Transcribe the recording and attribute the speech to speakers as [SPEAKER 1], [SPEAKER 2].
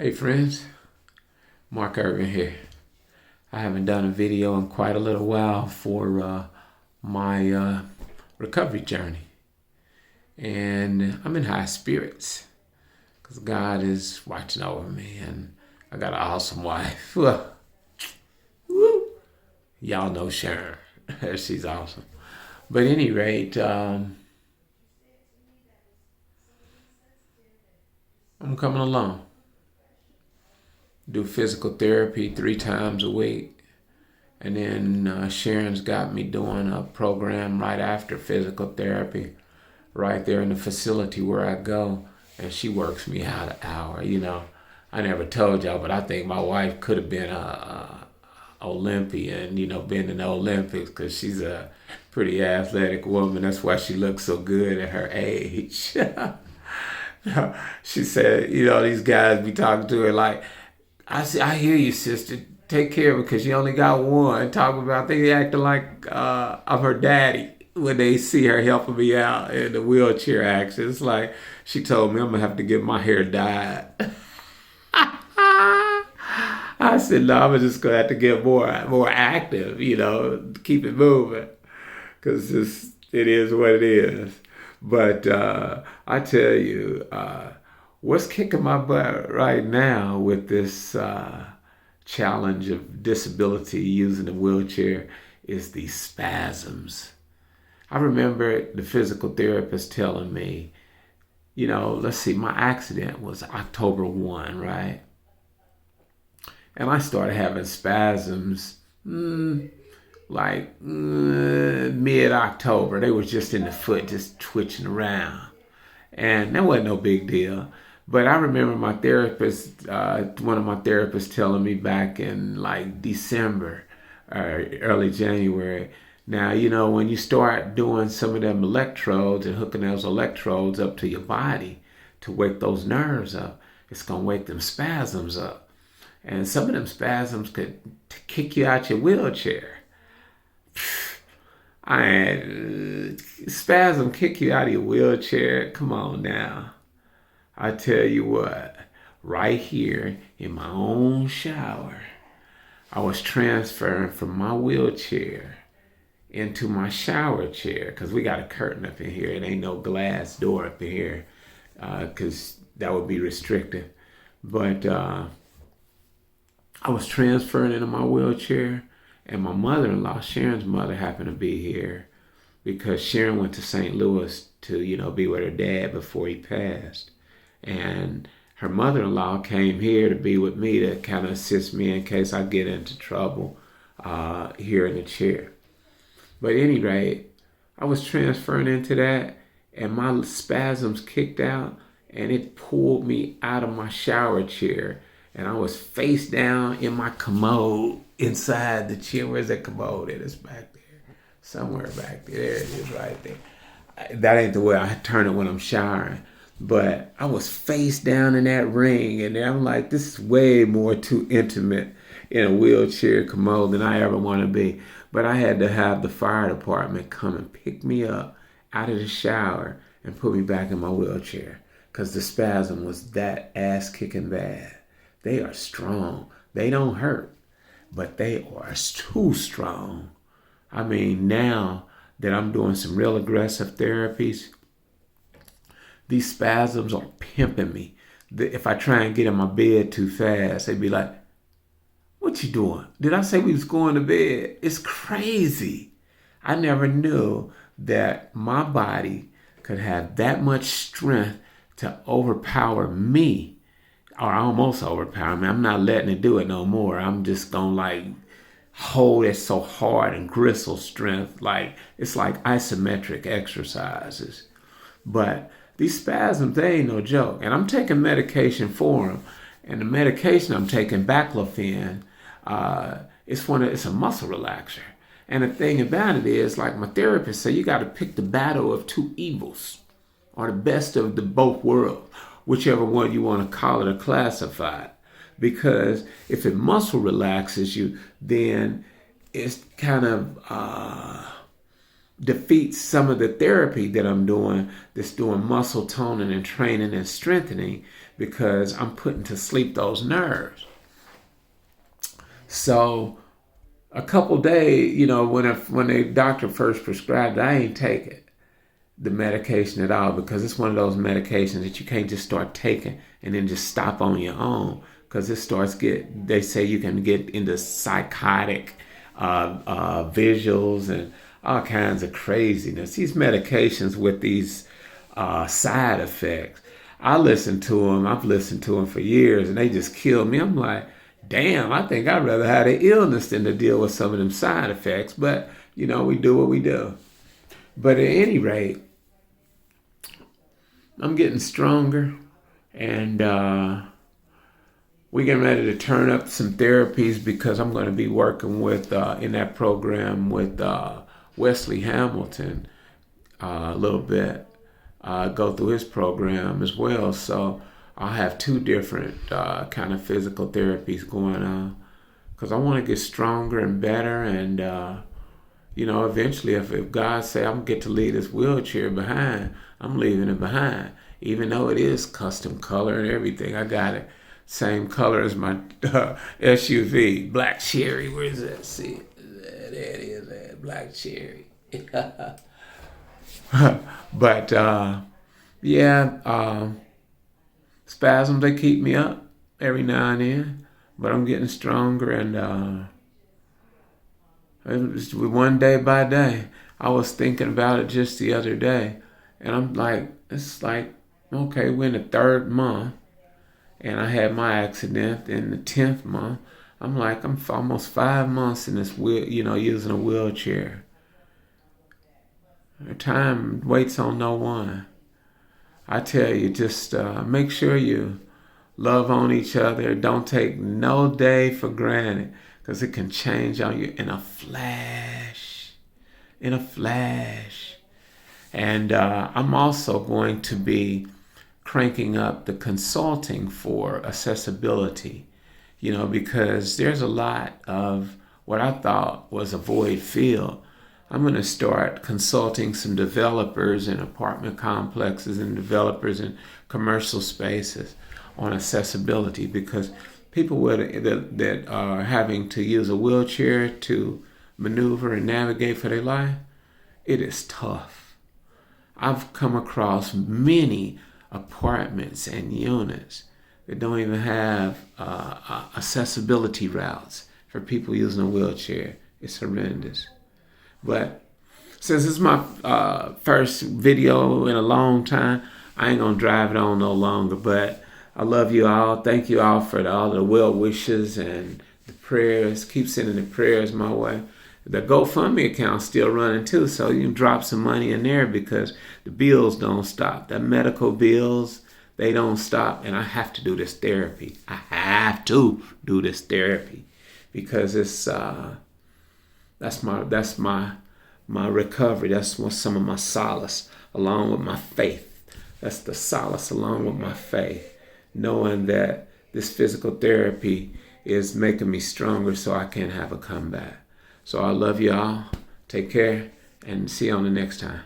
[SPEAKER 1] Hey friends, Mark Irvin here. I haven't done a video in quite a little while for my recovery journey. And I'm in high spirits because God is watching over me and I got an awesome wife. Well, woo, y'all know Sharon. She's awesome. But at any rate, I'm coming along. Do physical therapy 3 times a week. And then Sharon's got me doing a program right after physical therapy, right there in the facility where I go. And she works me out an hour. I never told y'all, but I think my wife could have been a Olympian, been in the Olympics because she's a pretty athletic woman. That's why she looks so good at her age. She said, these guys be talking to her like, I hear you, sister. Take care of it because you only got one. Talk about they acting like I'm her daddy when they see her helping me out in the wheelchair action. It's like she told me I'm gonna have to get my hair dyed. I said no, I'm just gonna have to get more active. Keep it moving because it is what it is. But I tell you. What's kicking my butt right now with this challenge of disability using a wheelchair is these spasms. I remember the physical therapist telling me, let's see, my accident was October 1, right? And I started having spasms mid-October. They were just in the foot, just twitching around. And that wasn't no big deal. But I remember my therapist, one of my therapists telling me back in like December or early January, now, when you start doing some of them electrodes and hooking those electrodes up to your body to wake those nerves up, it's going to wake them spasms up. And some of them spasms could kick you out your wheelchair. Spasm kick you out of your wheelchair. Come on now. I tell you what, right here in my own shower, I was transferring from my wheelchair into my shower chair because we got a curtain up in here. It ain't no glass door up in here because that would be restrictive. But I was transferring into my wheelchair, and my mother-in-law, Sharon's mother, happened to be here because Sharon went to St. Louis to, be with her dad before he passed. And her mother-in-law came here to be with me to kind of assist me in case I get into trouble here in the chair. But at any rate, I was transferring into that, and my spasms kicked out, and it pulled me out of my shower chair. And I was face down in my commode inside the chair. Where's that commode? It is back there. Somewhere back there. There it is right there. That ain't the way I turn it when I'm showering. But I was face down in that ring. And I'm like, this is way more too intimate in a wheelchair commode than I ever want to be. But I had to have the fire department come and pick me up out of the shower and put me back in my wheelchair. Because the spasm was that ass-kicking bad. They are strong. They don't hurt, but they are too strong. I mean, now that I'm doing some real aggressive therapies, these spasms are pimping me. If I try and get in my bed too fast, they'd be like, what you doing? Did I say we was going to bed? It's crazy. I never knew that my body could have that much strength to overpower me. Or almost overpower me. I'm not letting it do it no more. I'm just gonna hold it so hard and gristle strength. It's like isometric exercises. But these spasms, they ain't no joke. And I'm taking medication for them. And the medication I'm taking, baclofen, it's a muscle relaxer. And the thing about it is, like my therapist said, you got to pick the battle of two evils, or the best of the both worlds. Whichever one you want to call it or classify it. Because if it muscle relaxes you, then it's kind of defeats some of the therapy that I'm doing that's doing muscle toning and training and strengthening, because I'm putting to sleep those nerves. So a couple days, when the doctor first prescribed it, I ain't taking the medication at all, because it's one of those medications that you can't just start taking and then just stop on your own, because they say you can get into psychotic visuals and all kinds of craziness. These medications with these side effects. I've listened to them for years, and they just kill me. I'm like, damn, I think I'd rather have the illness than to deal with some of them side effects. But, we do what we do. But at any rate, I'm getting stronger, and we're getting ready to turn up some therapies, because I'm going to be working with in that program with Wesley Hamilton a little bit. Go through his program as well. So I'll have two different kind of physical therapies going on, because I want to get stronger and better. And eventually, if God say I'm get to leave this wheelchair behind, I'm leaving it behind. Even though it is custom color and everything, I got it same color as my SUV, black cherry. Where is that? See, there it is, that black cherry. But spasms, they keep me up every now and then, but I'm getting stronger, and it's one day by day. I was thinking about it just the other day, and I'm like, it's like, okay, we're in the 3rd month, and I had my accident in the 10th month. I'm like, I'm almost 5 months in this using a wheelchair. Time waits on no one. I tell you, just make sure you love on each other. Don't take no day for granted, because it can change on you in a flash. In a flash. And I'm also going to be cranking up the consulting for accessibility, because there's a lot of what I thought was a void field. I'm going to start consulting some developers in apartment complexes and developers in commercial spaces on accessibility, because people that are having to use a wheelchair to maneuver and navigate for their life, it is tough. I've come across many apartments and units that don't even have accessibility routes for people using a wheelchair. It's horrendous. But since it's my first video in a long time, I ain't gonna drive it on no longer. But I love you all. Thank you all for all the well wishes and the prayers. Keep sending the prayers my way. The GoFundMe account's still running too, so you can drop some money in there, because the bills don't stop. The medical bills, they don't stop, and I have to do this therapy. I have to do this therapy, because it's that's my recovery. That's some of my solace, along with my faith. That's the solace along with my faith, knowing that this physical therapy is making me stronger, so I can have a comeback. So I love you all. Take care, and see you on the next time.